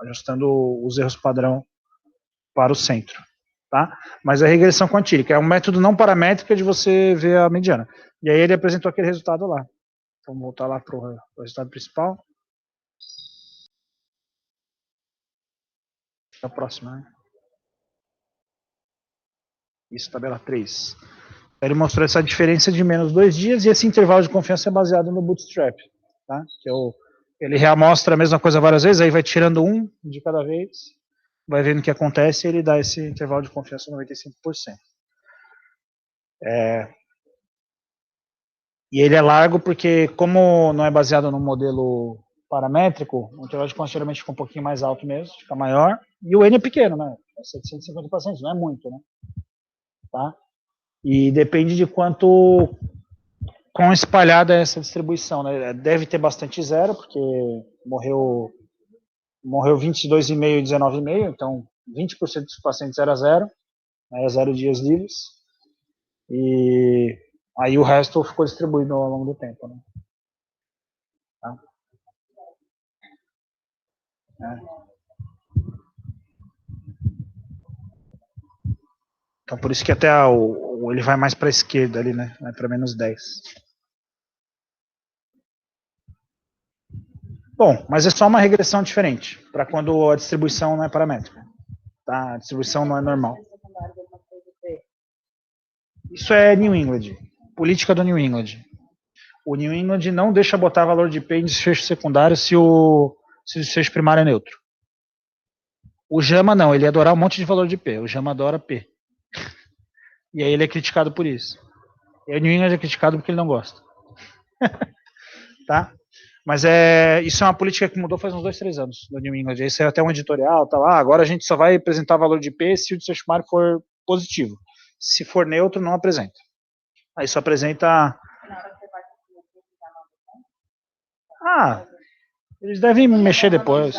ajustando os erros padrão para o centro. Tá? Mas a regressão quantílica é um método não paramétrico de você ver a mediana. E aí ele apresentou aquele resultado lá. Vamos voltar lá para o resultado principal. A próxima, né? Isso, tabela 3. Ele mostrou essa diferença de menos 2 dias e esse intervalo de confiança é baseado no bootstrap. Tá? Que ele reamostra a mesma coisa várias vezes, aí vai tirando um de cada vez, vai vendo o que acontece e ele dá esse intervalo de confiança 95%. E ele é largo porque, como não é baseado no modelo paramétrico, o intervalo de confiança geralmente fica um pouquinho mais alto mesmo, fica maior, e o N é pequeno, né? É 750 pacientes, não é muito, né? Tá? E depende de quão espalhada é essa distribuição, né? Deve ter bastante zero, porque morreu 22,5 e 19,5, então 20% dos pacientes era zero, né? 0 dias livres, e aí o resto ficou distribuído ao longo do tempo, né? Tá? Então por isso que até ele vai mais para a esquerda ali, né? Vai para menos 10. Bom, mas é só uma regressão diferente, para quando a distribuição não é paramétrica. Tá? A distribuição não é normal. Isso é New England, política do New England. O New England não deixa botar valor de P em desfecho secundário se o desfecho primário é neutro. O JAMA não, ele adora um monte de valor de P. O JAMA adora P. E aí ele é criticado por isso. E o New England é criticado porque ele não gosta. Tá? Mas isso é uma política que mudou faz uns 2, 3 anos no New England. Aí saiu até um editorial, tá lá. Agora a gente só vai apresentar valor de P se o desfecho primário for positivo. Se for neutro, não apresenta. Aí só apresenta... eles devem mexer depois.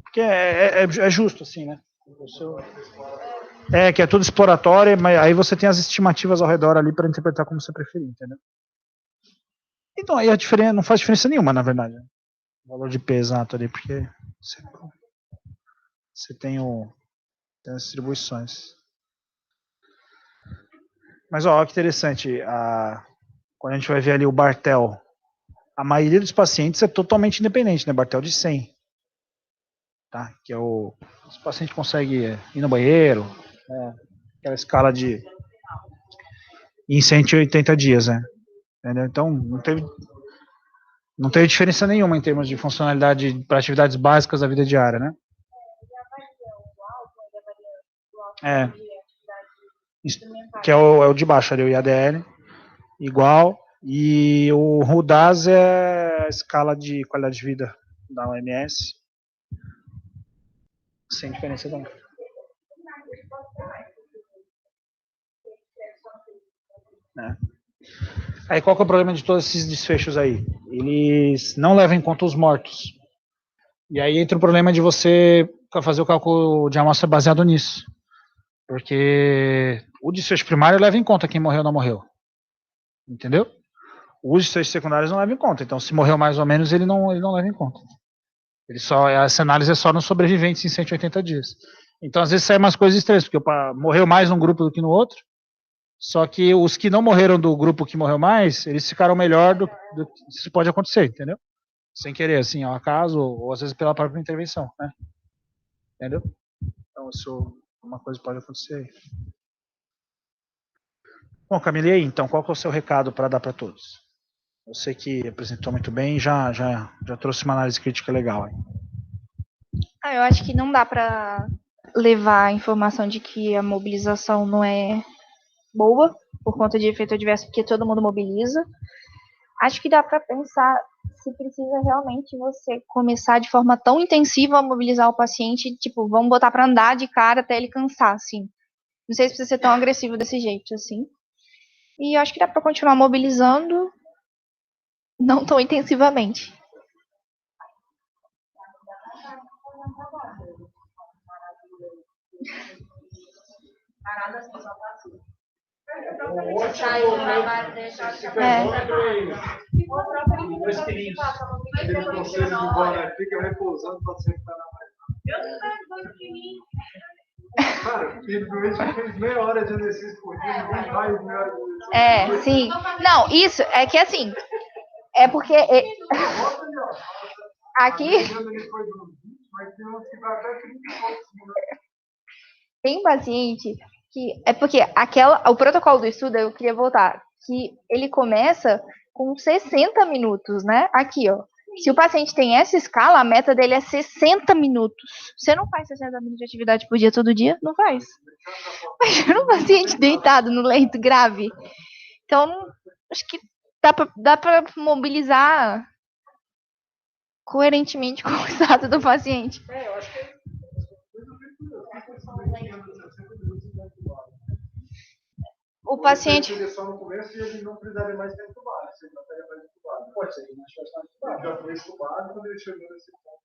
Porque é justo assim, né? Que é tudo exploratório, mas aí você tem as estimativas ao redor ali para interpretar como você preferir, entendeu? Então aí a diferença não faz diferença nenhuma, na verdade. O valor de P exato ali, porque você tem as distribuições. Mas olha que interessante, quando a gente vai ver ali o Bartel, a maioria dos pacientes é totalmente independente, né? Bartel de 100. Tá? Que é os pacientes conseguem ir no banheiro, aquela escala em 180 dias, né? Entendeu? Então, não teve diferença nenhuma em termos de funcionalidade para atividades básicas da vida diária, né? Que é o de baixo ali, o IADL, igual, e o RUDAS é a escala de qualidade de vida da OMS, sem diferença também. Aí qual que é o problema de todos esses desfechos aí? Eles não levam em conta os mortos. E aí entra o problema de você fazer o cálculo de amostra baseado nisso. Porque o desfecho primário leva em conta quem morreu ou não morreu. Entendeu? Os efeitos secundários não levam em conta. Então, se morreu mais ou menos, ele não leva em conta. Essa análise é só nos sobreviventes em 180 dias. Então, às vezes, sai umas coisas estranhas, porque morreu mais num grupo do que no outro, só que os que não morreram do grupo que morreu mais, eles ficaram melhor do que isso pode acontecer, entendeu? Sem querer, assim, ao acaso, ou às vezes pela própria intervenção, né? Entendeu? Então, isso é uma coisa que pode acontecer aí. Bom, Camila, e aí, então, qual que é o seu recado para dar para todos? Você que apresentou muito bem, já trouxe uma análise crítica legal aí. Eu acho que não dá para levar a informação de que a mobilização não é boa por conta de efeito adverso, porque todo mundo mobiliza. Acho que dá para pensar se precisa realmente você começar de forma tão intensiva a mobilizar o paciente, tipo, vamos botar para andar de cara até ele cansar, assim. Não sei se precisa ser tão agressivo desse jeito, assim. E acho que dá para continuar mobilizando, não tão intensivamente. Aquele processo de bola fica repousando para sempre estar na mais. Cara, ele fez meia hora de exercício por dia, ninguém vai meia hora de exercício. Sim. Não, isso é que assim, é porque aqui tem paciente que é porque o protocolo do estudo, eu queria voltar, que ele começa com 60 minutos, né? Aqui, ó. Se o paciente tem essa escala, a meta dele é 60 minutos. Você não faz 60 minutos de atividade por dia todo dia? Não faz. Imagina um paciente deitado no leito grave. Então, acho que dá pra mobilizar coerentemente com o estado do paciente. Eu acho que o paciente só no começo e ele não precisaria mais ser entubado. Ele não estaria mais entubado. Pode ser, mas já foi entubado quando ele chegou nesse ponto.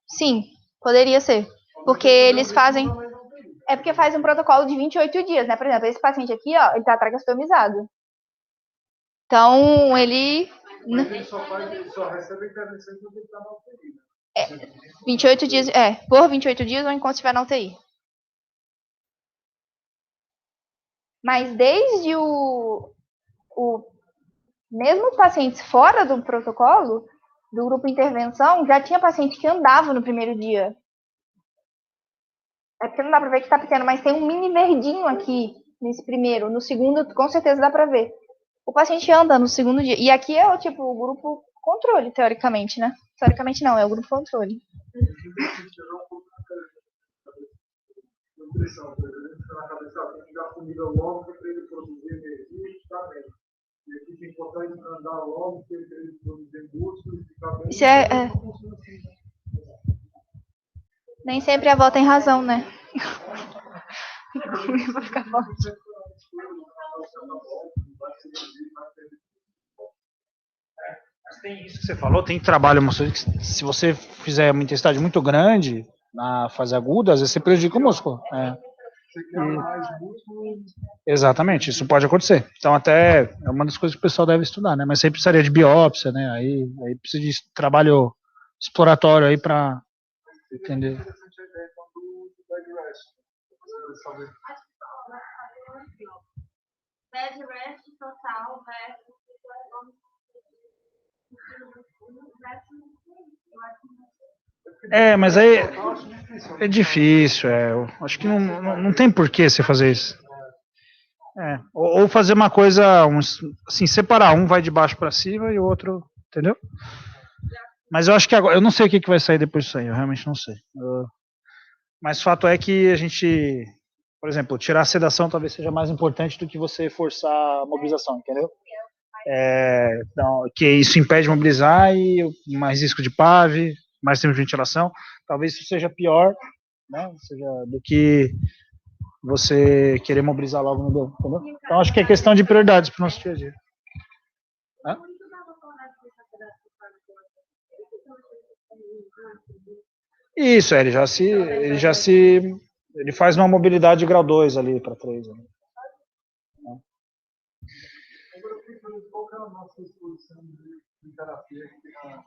Sim, poderia ser. Porque eles fazem. É porque faz um protocolo de 28 dias, né? Por exemplo, esse paciente aqui, ó, ele tá tracostomizado. Então, ele. Mas ele só recebe intervenção quando ele tá na UTI. 28 dias, por 28 dias ou enquanto estiver na UTI. Mas desde mesmo os pacientes fora do protocolo, do grupo intervenção, já tinha paciente que andava no primeiro dia. É porque não dá pra ver que tá pequeno, mas tem um mini verdinho aqui nesse primeiro. No segundo, com certeza dá pra ver. O paciente anda no segundo dia. E aqui é o grupo controle, teoricamente, né? Teoricamente não, é o grupo controle. Nutrição, por exemplo, na cabeça, tem que dar comida logo para ele produzir energia e ficar bem. E aqui tem que botar ele para andar logo para ele produzir músculo e ficar bem. Isso Nem sempre a avó tem razão, né? Vai ficar forte. Mas tem isso que você falou, tem trabalho, se você fizer uma intensidade muito grande na fase aguda, às vezes você prejudica o músculo. Exatamente, isso pode acontecer. Então até é uma das coisas que o pessoal deve estudar, né? Mas você precisaria de biópsia, né? Aí precisa de trabalho exploratório aí para entender. Bed rest total versus Mas aí é difícil, eu acho que não tem porquê você fazer isso. Ou fazer uma coisa, assim, separar, um vai de baixo para cima e o outro, entendeu? Mas eu acho que agora, eu não sei o que vai sair depois disso aí, eu realmente não sei. Mas o fato é que a gente, por exemplo, tirar a sedação talvez seja mais importante do que você forçar a mobilização, entendeu? Então, que isso impede de mobilizar e mais risco de PAV, mais tempo de ventilação, talvez isso seja pior, né, do que você querer mobilizar logo no dor, entendeu? Então acho que é questão de prioridades para o nosso dia a dia. Isso, ele faz uma mobilidade de grau 2 ali para 3. a nossa exposição de terapia aqui na...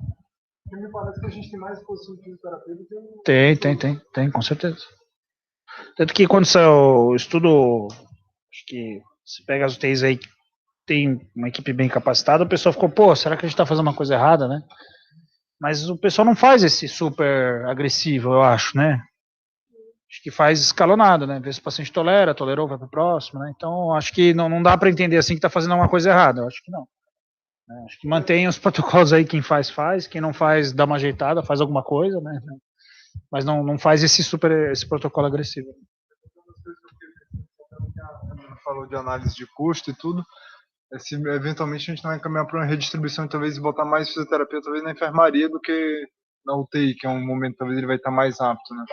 Porque me parece que a gente tem mais exposição de fisioterapia do que Tem, com certeza. Tanto que quando saiu o estudo, acho que se pega as UTIs aí que tem uma equipe bem capacitada, o pessoal ficou, pô, será que a gente tá fazendo uma coisa errada, né? Mas o pessoal não faz esse super agressivo, eu acho, né? Acho que faz escalonado, né? Vê se o paciente tolerou, vai pro próximo, né? Então, acho que não dá para entender assim que tá fazendo alguma coisa errada, eu acho que não. Né? Acho que mantém os protocolos aí, quem faz, quem não faz, dá uma ajeitada, faz alguma coisa, né? Mas não faz esse protocolo agressivo. falou de análise de custo e tudo. Se eventualmente a gente não vai caminhar para uma redistribuição e talvez botar mais fisioterapia talvez na enfermaria do que na UTI, que é um momento talvez ele vai estar mais apto, né?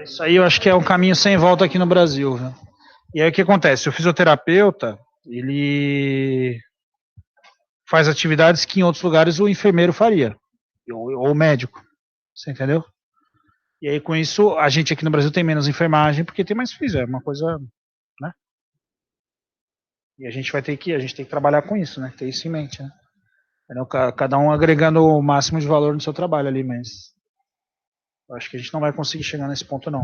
Isso aí eu acho que é um caminho sem volta aqui no Brasil, viu? E aí o que acontece? O fisioterapeuta, ele faz atividades que em outros lugares o enfermeiro faria, ou o médico, você entendeu? E aí com isso, a gente aqui no Brasil tem menos enfermagem porque tem mais fisio, é uma coisa, né? E a gente tem que trabalhar com isso, né? Ter isso em mente, né? Cada um agregando o máximo de valor no seu trabalho ali, mas eu acho que a gente não vai conseguir chegar nesse ponto não.